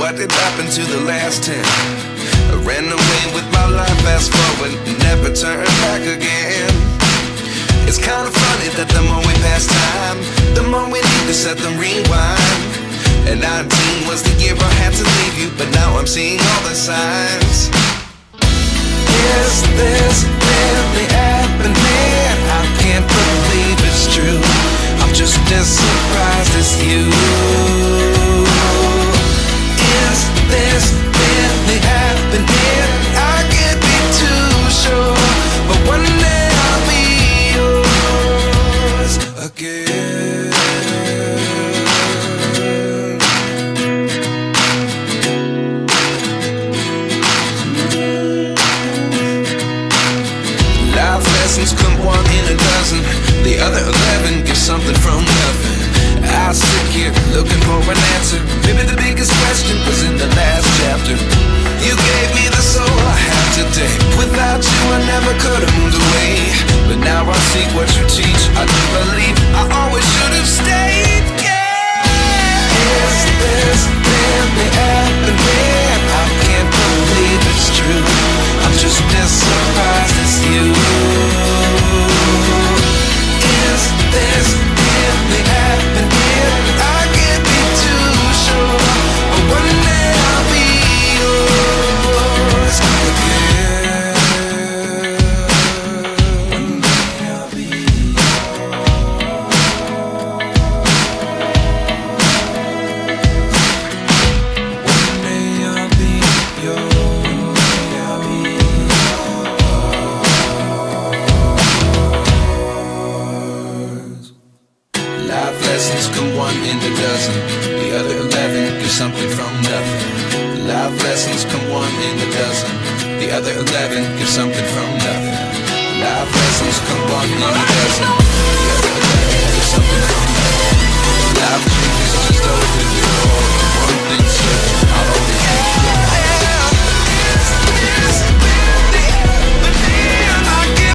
what did happen to the last 10? I ran away with my life, fast forward, never turn back again. It's kinda funny that the more we pass time, the more we need to set them rewind. And 19 was the year I had to leave you, but now I'm seeing all the signs. Is this really happening? I can't believe it's true. I'm just as surprised as you. Is this really happening? I can't be too sure, but one day I'll be yours again. Life lessons come one in a dozen. The other 11 get something from nothing. I sit here looking for an answer. Maybe the biggest question was in the last chapter. You gave me the soul I have today. Without you I never could have moved away. But now I see what you teach. I do believe I always should have stayed. Yeah. Is this really happening? I can't believe it's true. I'm just as surprised as you. Is this really happening? I can't be too sure, but one day I'll be yours again. One day I'll be yours. One day I'll be yours. I'll be yours. Life lessons come one in a dozen. The other 11 get something from nothing. Life lessons come one in a dozen. The other 11 get something from nothing. Life lessons come one in a dozen. The other 11 get something from nothing. Life